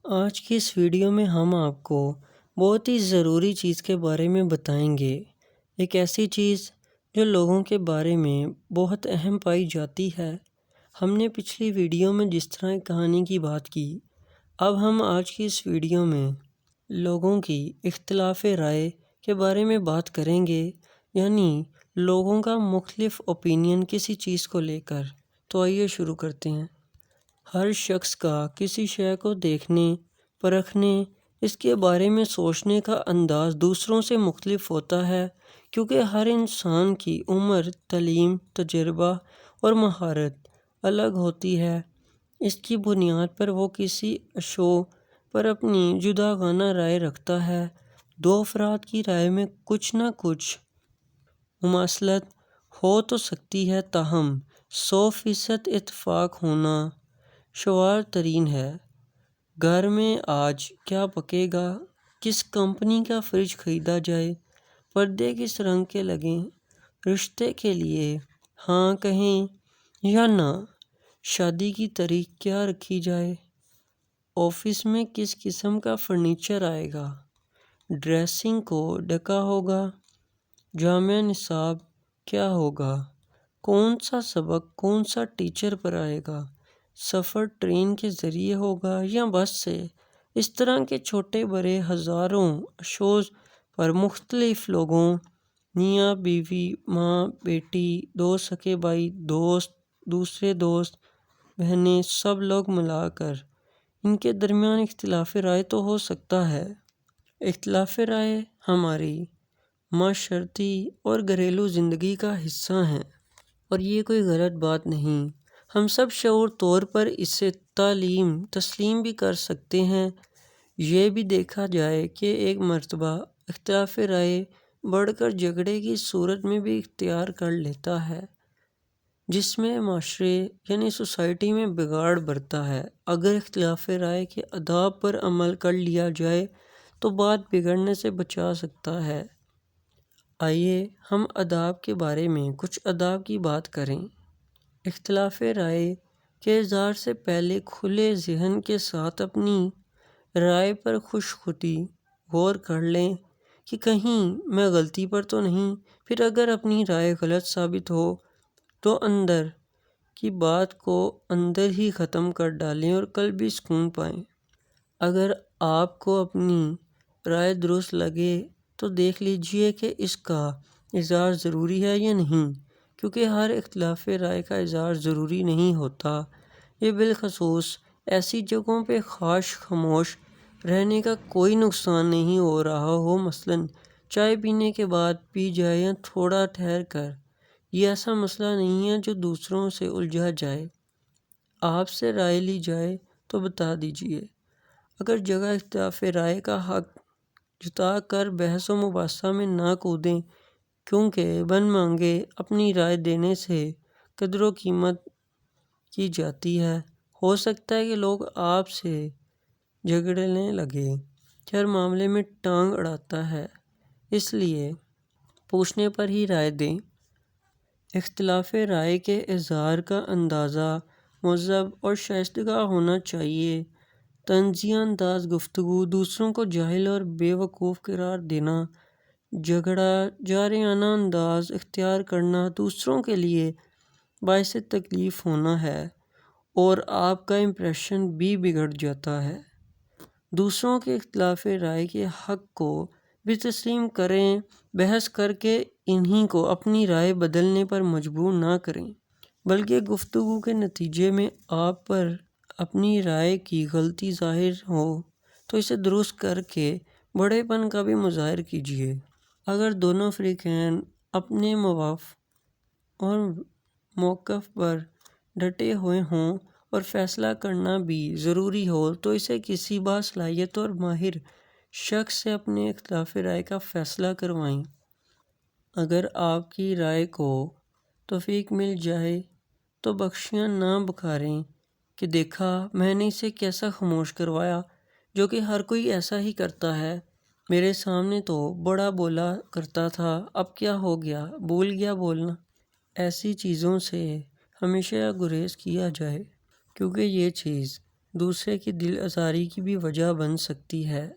آج کی اس ویڈیو میں ہم آپ کو بہت ہی ضروری چیز کے بارے میں بتائیں گے۔ ایک ایسی چیز جو لوگوں کے بارے میں بہت اہم پائی جاتی ہے۔ ہم نے پچھلی ویڈیو میں جس طرح ایک کہانی کی بات کی، اب ہم آج کی اس ویڈیو میں لوگوں کی اختلاف رائے کے بارے میں بات کریں گے، یعنی لوگوں کا مختلف اوپینین کسی چیز کو لے کر۔ تو آئیے شروع کرتے ہیں۔ ہر شخص کا کسی شے کو دیکھنے، پرکھنے، اس کے بارے میں سوچنے کا انداز دوسروں سے مختلف ہوتا ہے، کیونکہ ہر انسان کی عمر، تعلیم، تجربہ اور مہارت الگ ہوتی ہے۔ اس کی بنیاد پر وہ کسی ایشو پر اپنی جداگانہ رائے رکھتا ہے۔ دو افراد کی رائے میں کچھ نہ کچھ مماثلت ہو تو سکتی ہے، تاہم 100% اتفاق ہونا شوار ترین ہے۔ گھر میں آج کیا پکے گا، کس کمپنی کا فریج خریدا جائے، پردے کس رنگ کے لگیں، رشتے کے لیے ہاں کہیں یا نہ، شادی کی تاریخ کیا رکھی جائے، آفس میں کس قسم کا فرنیچر آئے گا، ڈریسنگ کوڈ ڈھکا ہوگا، جامع نصاب کیا ہوگا، کون سا سبق کون سا ٹیچر پر آئے گا، سفر ٹرین کے ذریعے ہوگا یا بس سے۔ اس طرح کے چھوٹے بڑے ہزاروں ایشوز پر مختلف لوگوں، میاں بیوی، ماں بیٹی، دو سکے بھائی، دوست، دوسرے دوست، بہنیں، سب لوگ ملا کر ان کے درمیان اختلاف رائے تو ہو سکتا ہے۔ اختلاف رائے ہماری معاشرتی اور گھریلو زندگی کا حصہ ہیں، اور یہ کوئی غلط بات نہیں۔ ہم سب شعور طور پر اسے تسلیم بھی کر سکتے ہیں۔ یہ بھی دیکھا جائے کہ ایک مرتبہ اختلاف رائے بڑھ کر جھگڑے کی صورت میں بھی اختیار کر لیتا ہے، جس میں معاشرے یعنی سوسائٹی میں بگاڑ برتا ہے۔ اگر اختلاف رائے کے آداب پر عمل کر لیا جائے تو بات بگڑنے سے بچا سکتا ہے۔ آئیے ہم آداب کے بارے میں کچھ آداب کی بات کریں۔ اختلاف رائے کے اظہار سے پہلے کھلے ذہن کے ساتھ اپنی رائے پر خوشخطی غور کر لیں کہ کہیں میں غلطی پر تو نہیں۔ پھر اگر اپنی رائے غلط ثابت ہو تو اندر کی بات کو اندر ہی ختم کر ڈالیں اور قلبی سکون پائیں۔ اگر آپ کو اپنی رائے درست لگے تو دیکھ لیجئے کہ اس کا اظہار ضروری ہے یا نہیں، کیونکہ ہر اختلاف رائے کا اظہار ضروری نہیں ہوتا۔ یہ بالخصوص ایسی جگہوں پہ خاموش رہنے کا کوئی نقصان نہیں ہو رہا ہو، مثلاً چائے پینے کے بعد پی جائے یا تھوڑا ٹھہر کر۔ یہ ایسا مسئلہ نہیں ہے جو دوسروں سے الجھا جائے۔ آپ سے رائے لی جائے تو بتا دیجئے۔ اگر جگہ اختلاف رائے کا حق جتا کر بحث و مباحثہ میں نہ کودیں، کیونکہ بن مانگے اپنی رائے دینے سے قدر و قیمت کی جاتی ہے۔ ہو سکتا ہے کہ لوگ آپ سے جھگڑنے لگیں کہ ہر معاملے میں ٹانگ اڑاتا ہے، اس لیے پوچھنے پر ہی رائے دیں۔ اختلاف رائے کے اظہار کا اندازہ مہذب اور شائستگی ہونا چاہیے۔ طنزیہ انداز گفتگو، دوسروں کو جاہل اور بے وقوف قرار دینا، جارحانہ انداز اختیار کرنا دوسروں کے لیے باعث تکلیف ہونا ہے اور آپ کا امپریشن بھی بگڑ جاتا ہے۔ دوسروں کے اختلاف رائے کے حق کو بھی تسلیم کریں، بحث کر کے انہی کو اپنی رائے بدلنے پر مجبور نہ کریں، بلکہ گفتگو کے نتیجے میں آپ پر اپنی رائے کی غلطی ظاہر ہو تو اسے درست کر کے بڑے پن کا بھی مظاہرہ کیجیے۔ اگر دونوں فریقین اپنے اور موقف پر ڈٹے ہوئے ہوں اور فیصلہ کرنا بھی ضروری ہو تو اسے کسی باصلاحیت اور ماہر شخص سے اپنے اختلاف رائے کا فیصلہ کروائیں۔ اگر آپ کی رائے کو توفیق مل جائے تو بخشیاں نہ بکھاریں کہ دیکھا میں نے اسے کیسا خاموش کروایا، جو کہ ہر کوئی ایسا ہی کرتا ہے، میرے سامنے تو بڑا بولا کرتا تھا، اب کیا ہو گیا، بھول گیا بولنا۔ ایسی چیزوں سے ہمیشہ گریز کیا جائے، کیونکہ یہ چیز دوسرے کی دل آزاری کی بھی وجہ بن سکتی ہے۔